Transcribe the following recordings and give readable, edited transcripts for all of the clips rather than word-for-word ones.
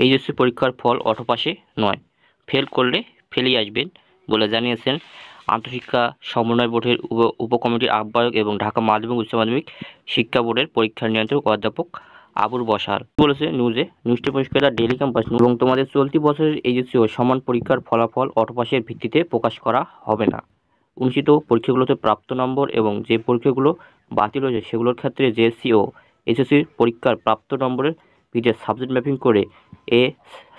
HSC পরীক্ষার ফল অটোপাসে নয়, fail করলে ফেলেই আসবেন বলে জানিয়েছেন আন্তঃশিক্ষা সমন্বয় বোর্ডের উপকমিটির আহ্বায়ক এবং ঢাকা মাধ্যমিক উচ্চ মাধ্যমিক শিক্ষা বোর্ডের পরীক্ষা নিয়ন্ত্রক অধ্যাপক আবুল বশার বলেছে নিউজটি পরিষ্কার ডেইলি ক্যাম্পাস এবং তোমাদের চলতি বছরের এইচএসসি ও সমান পরীক্ষার ফলাফল অটোপাসের ভিত্তিতে প্রকাশ করা হবে না। অনুষ্ঠিত পরীক্ষাগুলোতে প্রাপ্ত নম্বর এবং যে পরীক্ষাগুলো বাতিল হয়েছে সেগুলোর ক্ষেত্রে জেএসসি ও এইচএসসির পরীক্ষার প্রাপ্ত নম্বরের ভিত্তিতে সাবজেক্ট ম্যাপিং করে এ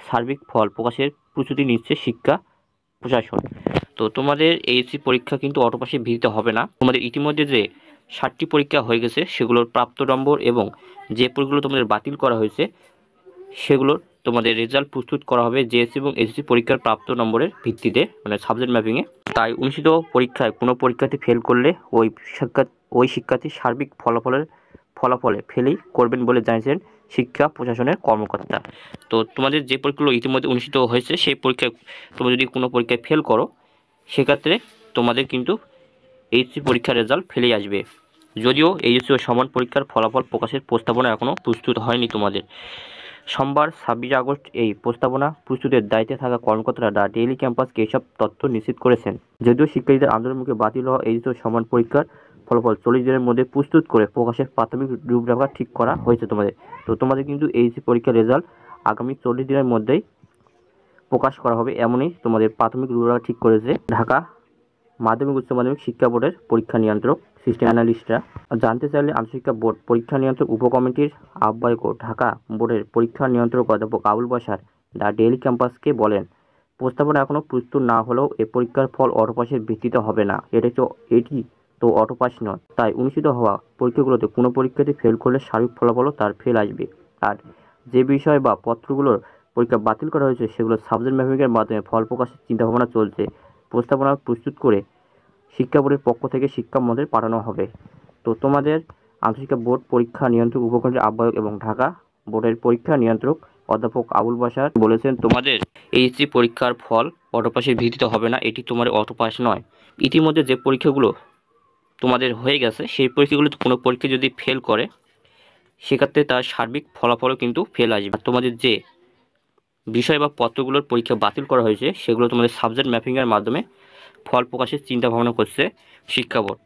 সার্বিক ফল প্রকাশের প্রস্তুতি নিচ্ছে শিক্ষা প্রশাসন। তো তোমাদের এইচএসসি পরীক্ষা কিন্তু অটোপাসের ভিত্তিতে হবে না। তোমাদের ইতিমধ্যে যে 60টি পরীক্ষা হয়ে গেছে সেগুলোর প্রাপ্ত নম্বর এবং যে পরীক্ষাগুলো তোমাদের বাতিল করা হয়েছে সেগুলোর তোমাদের রেজাল্ট প্রস্তুত করা হবে জেএসসি এবং এইচএসসি পরীক্ষার প্রাপ্ত নম্বরের ভিত্তিতে, মানে সাবজেক্ট ম্যাপিংয়ে। তাই অনুষ্ঠিত পরীক্ষায় কোনো পরীক্ষার্থী ফেল করলে ওই শিক্ষার্থীর সার্বিক ফলাফলে ফেলই করবেন বলে জানিয়েছেন শিক্ষা প্রশাসনের কর্মকর্তা। তো তোমাদের যে পরীক্ষাগুলো ইতিমধ্যে অনুষ্ঠিত হয়েছে সেই পরীক্ষায় তোমরা যদি কোনো পরীক্ষায় ফেল করো সেক্ষেত্রে তোমাদের কিন্তু এইচএসসি পরীক্ষার রেজাল্ট ফেলেই আসবে। যদিও এইচএসসি ও সমান পরীক্ষার ফলাফল প্রকাশের প্রস্তাবনা এখনও প্রস্তুত হয়নি তোমাদের। সোমবার 26 আগস্ট এই প্রস্তাবনা প্রস্তুতের দায়িত্বে থাকা কর্মকর্তারা দ্য ডেইলি ক্যাম্পাসকে এসব তথ্য নিশ্চিত করেছেন। যদিও শিক্ষার্থীদের আন্দোলনের মুখে বাতিল হওয়া এইচএসসি ও সমান পরীক্ষার ফলাফল 40 দিনের মধ্যে প্রস্তুত করে প্রকাশের প্রাথমিক রূপরেখা ঠিক করা হয়েছে তোমাদের। তো তোমাদের কিন্তু এইচএসসি পরীক্ষার রেজাল্ট আগামী 40 দিনের মধ্যেই প্রকাশ করা হবে, এমনই তোমাদের প্রাথমিক রূপরেখা ঠিক করেছে ঢাকা মাধ্যমিক উচ্চ মাধ্যমিক শিক্ষা বোর্ডের পরীক্ষা নিয়ন্ত্রক সিস্টেম অ্যানালিস্টরা। জানতে চাইলে আন্তঃশিক্ষা বোর্ড পরীক্ষা নিয়ন্ত্রক উপকমিটির আহ্বায়ক ও ঢাকা বোর্ডের পরীক্ষা নিয়ন্ত্রক অধ্যাপক আবুল বশার দ্য ডেইলি ক্যাম্পাসকে বলেন, প্রস্তাবনা এখনও প্রস্তুত না হলেও এ পরীক্ষার ফল অটোপাসের ভিত্তিতে হবে না। এটি তো অটোপাস নয়, তাই অনুষ্ঠিত হওয়া পরীক্ষাগুলোতে কোনো পরীক্ষাতে ফেল করলে সার্বিক ফলাফলও তার ফেল আসবে। আর যে বিষয় বা পত্রগুলোর পরীক্ষা বাতিল করা হয়েছে সেগুলো সাবজেক্ট ম্যাপিংয়ের মাধ্যমে ফল প্রকাশের চিন্তাভাবনা চলছে। প্রস্তাবনা প্রস্তুত করে শিক্ষা বোর্ডের পক্ষ থেকে শিক্ষা মন্ত্রণালয়ে পাঠানো হবে। তো তোমাদের আন্তঃশিক্ষা বোর্ড পরীক্ষা নিয়ন্ত্রক উপকমিটির আহ্বায়ক এবং ঢাকা বোর্ডের পরীক্ষা নিয়ন্ত্রক অধ্যাপক আবুল বশার বলেছেন, তোমাদের এইচএসসি পরীক্ষার ফল অটোপাসের ভিত্তিতে হবে না, এটি তোমাদের অটোপাস নয়। ইতিমধ্যে যে পরীক্ষাগুলো তোমাদের হয়ে গেছে সেই পরীক্ষাগুলোতে কোনো পরীক্ষা যদি ফেল করে সেক্ষেত্রে তার সার্বিক ফলাফলও কিন্তু ফেল আসবে। আর তোমাদের যে বিষয় বা পত্রগুলোর পরীক্ষা বাতিল করা হয়েছে সেগুলো তোমাদের সাবজেক্ট ম্যাপিংয়ের মাধ্যমে ফল প্রকাশের চিন্তা ভাবনা করছে শিক্ষা বোর্ড।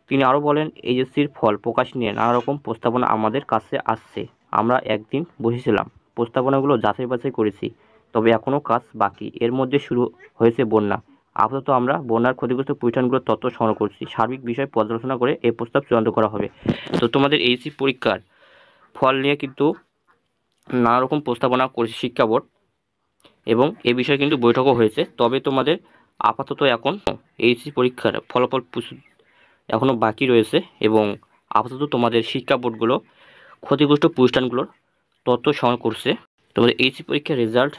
তিনি আরও বলেন, এইচএসসির ফল প্রকাশ নিয়ে নানা রকম প্রস্তাবনা আমাদের কাছে আসছে। আমরা একদিন বসেছিলাম, প্রস্তাবনাগুলো যাচাই বাছাই করেছি, তবে এখনও কাজ বাকি। এর মধ্যে শুরু হয়েছে বন্যা। আপাতত আমরা বন্যার ক্ষতিগ্রস্ত প্রতিষ্ঠানগুলোর তথ্য সংগ্রহ করছি, সার্বিক বিষয় পর্যালোচনা করে এই প্রস্তাব চূড়ান্ত করা হবে। তো তোমাদের এইচএসসি পরীক্ষার ফল নিয়ে কিন্তু নানা রকম প্রস্তাবনা করেছে শিক্ষা বোর্ড এবং এ বিষয়ে কিন্তু বৈঠকও হয়েছে। তবে তোমাদের আপাতত এখন এইচএসসি পরীক্ষার ফলাফল এখনও বাকি রয়েছে এবং আপাতত তোমাদের শিক্ষা বোর্ডগুলো ক্ষতিগ্রস্ত প্রতিষ্ঠানগুলোর তথ্য সংগ্রহ করছে। তোমাদের এইচএসসি পরীক্ষার রেজাল্ট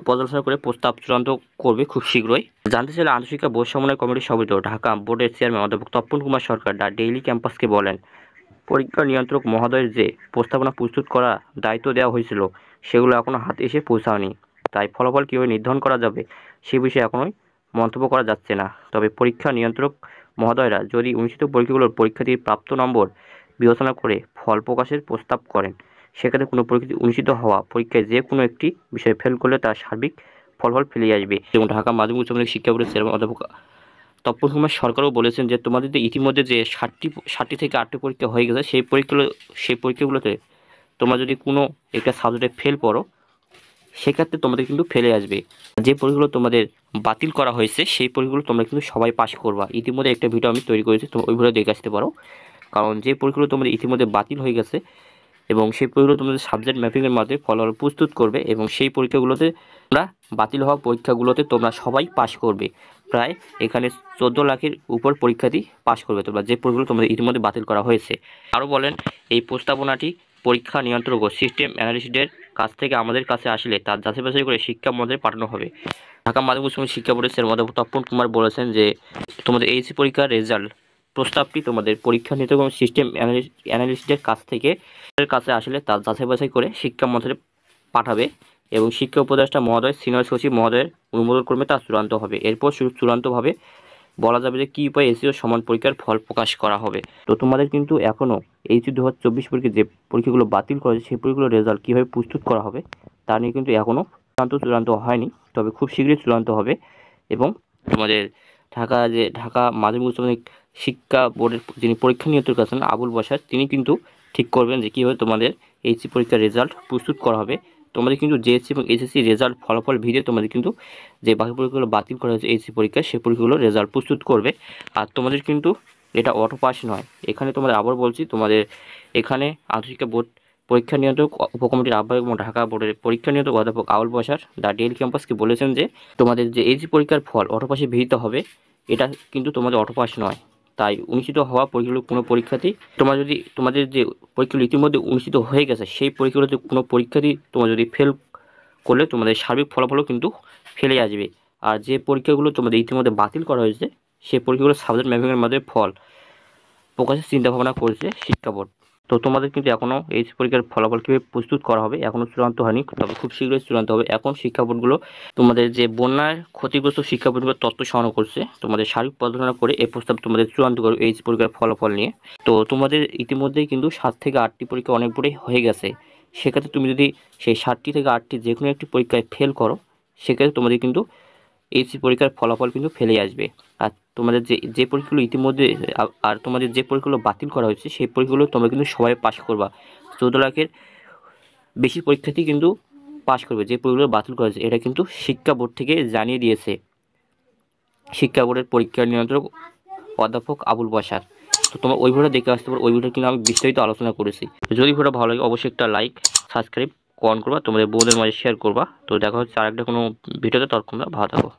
পর্যালোচনা করে প্রস্তাব চূড়ান্ত করবে খুব শীঘ্রই। জানতে চাইলে আন্তঃশিক্ষা বোর্ড সমন্বয় কমিটির সভাপতি ঢাকা বোর্ডের চেয়ারম্যান অধ্যাপক তপন কুমার সরকার দ্য ডেইলি ক্যাম্পাসকে বলেন, পরীক্ষা নিয়ন্ত্রক মহোদয়ের যে প্রস্তাবনা প্রস্তুত করার দায়িত্ব দেওয়া হয়েছিল সেগুলো এখনও হাতে এসে পৌঁছায়নি, তাই ফলাফল কীভাবে নির্ধারণ করা যাবে সে বিষয়ে এখনোই মন্তব্য করা যাচ্ছে না। তবে পরীক্ষা নিয়ন্ত্রক মহোদয়রা যদি অনুষ্ঠিত পরীক্ষাগুলোর পরীক্ষার্থীর প্রাপ্ত নম্বর বিবেচনা করে ফল প্রকাশের প্রস্তাব করেন সেক্ষেত্রে কোনো পরীক্ষার্থী অনুষ্ঠিত হওয়া পরীক্ষায় যে কোনো একটি বিষয়ে ফেল করলে তার সার্বিক ফলাফল ফেলে আসবে। এবং ঢাকা মাধ্যমিক উচ্চ মাধ্যমিক শিক্ষা বোর্ডের চেয়ারম্যান অধ্যাপক তপন কুমার সরকারও বলেছেন যে তোমাদের ইতিমধ্যে যে 60টি থেকে 8টি পরীক্ষা হয়ে গেছে সেই পরীক্ষাগুলোতে তোমরা যদি কোনো একটা সাবজেক্টে ফেল করো সেক্ষেত্রে তোমাদের কিন্তু ফেলে আসবে। যে পরীক্ষাগুলো তোমাদের বাতিল করা হয়েছে সেই পরীক্ষাগুলো তোমরা কিন্তু সবাই পাস করবা। ইতিমধ্যে একটা ভিডিও আমি তৈরি করেছি, তোমরা ওই ভিডিও দেখে আসতে পারো। কারণ যে পরীক্ষাগুলো তোমাদের ইতিমধ্যে বাতিল হয়ে গেছে এবং সেই পরীক্ষাগুলো তোমাদের সাবজেক্ট ম্যাপিংয়ের মাধ্যমে ফলাফল প্রস্তুত করবে এবং সেই পরীক্ষাগুলোতে তোমরা বাতিল হওয়া পরীক্ষাগুলোতে তোমরা সবাই পাস করবে। প্রায় এখানে 14 লাখের উপর পরীক্ষার্থী পাস করবে তোমরা যে পরীক্ষাগুলো তোমাদের ইতিমধ্যে বাতিল করা হয়েছে। আরও বলেন, এই প্রস্তাবনাটি পরীক্ষা নিয়ন্ত্রক ও সিস্টেম অ্যানালিস্টদের কাছ থেকে আমাদের কাছে আসলে তার যাচাই বাছাই করে শিক্ষা মন্ত্রণালয়ে পাঠানো হবে। ঢাকা মাধ্যমিক উচ্চ মাধ্যমিক শিক্ষা বোর্ডের চেয়ারম্যান অধ্যাপক তপন কুমার বলেছেন যে তোমাদের এইচএসসি পরীক্ষার রেজাল্ট প্রস্তাবটি তোমাদের পরীক্ষা নিয়ন্ত্রক এবং সিস্টেম অ্যানালিস্টদের কাছে আসলে তার যাচাই বাছাই করে শিক্ষা মন্ত্রণালয়ে পাঠাবে এবং শিক্ষা উপদেষ্টা মহোদয় সিনিয়র সচিব মহোদয়ের অনুমোদন ক্রমে তা চূড়ান্ত হবে। এরপর চূড়ান্তভাবে বলা যাবে যে কী উপায়ে এসি ও সমান পরীক্ষার ফল প্রকাশ করা হবে। তো তোমাদের কিন্তু এখনও এইচএসসি 2024 পরীক্ষার যে পরীক্ষাগুলো বাতিল করা হয়েছে সেই পরীক্ষাগুলোর রেজাল্ট কীভাবে প্রস্তুত করা হবে তা নিয়ে কিন্তু এখনও চূড়ান্ত হয়নি, তবে খুব শীঘ্রই চূড়ান্ত হবে। এবং তোমাদের ঢাকা মাধ্যমিক উচ্চ মাধ্যমিক শিক্ষা বোর্ডের যিনি পরীক্ষা নিয়ন্ত্রক আছেন আবুল বাশার, তিনি কিন্তু ঠিক করবেন যে কীভাবে তোমাদের এইচএসসি পরীক্ষার রেজাল্ট প্রস্তুত করা হবে। তোমাদের কিন্তু জেএসসি এবং এসএসসি রেজাল্ট ফলাফল ভিড়ে তোমাদের কিন্তু যে বাকি পরীক্ষাগুলো বাতিল করা হয়েছে এইচএসসি পরীক্ষা, সেই পরীক্ষাগুলোর রেজাল্ট প্রস্তুত করবে। আর তোমাদের কিন্তু এটা অটো পাস নয়, এখানে তোমাদের আবার বলছি, তোমাদের এখানে আন্তঃশিক্ষা বোর্ড পরীক্ষা নিয়ন্ত্রক উপকমিটির আহ্বায়ক এবং ঢাকা বোর্ডের পরীক্ষা নিয়ন্ত্রক অধ্যাপক আবুল বাশার দ্য ডেইলি ক্যাম্পাসকে বলেছেন যে তোমাদের যে এইচএসসি পরীক্ষার ফল অটো পাসে ভিড়িত হবে, এটা কিন্তু তোমাদের অটো পাস নয়। তাই অনুষ্ঠিত হওয়া পরীক্ষাগুলো কোনো পরীক্ষাতেই তোমাদের যে পরীক্ষাগুলো ইতিমধ্যে অনুষ্ঠিত হয়ে গেছে সেই পরীক্ষাগুলোতে কোনো পরীক্ষাতেই তোমরা যদি ফেল করলে তোমাদের সার্বিক ফলাফলও কিন্তু ফেলে আসবে। আর যে পরীক্ষাগুলো তোমাদের ইতিমধ্যে বাতিল করা হয়েছে সেই পরীক্ষাগুলো সাবজেক্ট ম্যাপিংয়ের মাধ্যমে ফল প্রকাশের চিন্তাভাবনা করেছে শিক্ষা বোর্ড। তো তোমাদের কিন্তু এখনও এই পরীক্ষার ফলাফল কীভাবে প্রস্তুত করা হবে এখনও চূড়ান্ত হয়নি, তবে খুব শীঘ্রই চূড়ান্ত হবে। এখন শিক্ষা বোর্ডগুলো তোমাদের যে বন্যার ক্ষতিগ্রস্ত শিক্ষা বোর্ডগুলো তথ্য সংগ্রহ করছে, তোমাদের সার্বিক পর্যালোচনা করে এই প্রস্তাব তোমাদের চূড়ান্ত করবে এই পরীক্ষার ফলাফল নিয়ে। তো তোমাদের ইতিমধ্যেই কিন্তু 7 থেকে 8টি পরীক্ষা অনেক বোর্ডে হয়ে গেছে। সেক্ষেত্রে তুমি যদি সেই 7টি থেকে 8টি যে কোনো একটি পরীক্ষায় ফেল করো, সেক্ষেত্রে তোমাদের কিন্তু এইচএসসি পরীক্ষার ফলাফল কিন্তু ফেলে আসবে। আর তোমাদের যে পরীক্ষাগুলো ইতিমধ্যে আর তোমাদের যে পরীক্ষাগুলো বাতিল করা হয়েছে সেই পরীক্ষাগুলো তোমরা কিন্তু সবাই পাস করবা। 14 লাখের বেশি পরীক্ষার্থী কিন্তু পাস করবে যে পরীক্ষাগুলো বাতিল করা হয়েছে, এটা কিন্তু শিক্ষা বোর্ড থেকে জানিয়ে দিয়েছে শিক্ষা বোর্ডের পরীক্ষা নিয়ন্ত্রক অধ্যাপক আবুল বাশার। তো তোমরা ওই ভিডিওটা দেখে আসতে পারো, ওই ভিডিও কিন্তু আমি বিস্তারিত আলোচনা করেছি। যদি ভিডিওটা ভালো লাগে অবশ্যই একটা লাইক, সাবস্ক্রাইব, কমেন্ট করবা, তোমাদের বন্ধুদের মাঝে শেয়ার করবা। তো দেখা হচ্ছে আরেকটা কোনো ভিডিওতে, ততক্ষণ ভালো থাকো।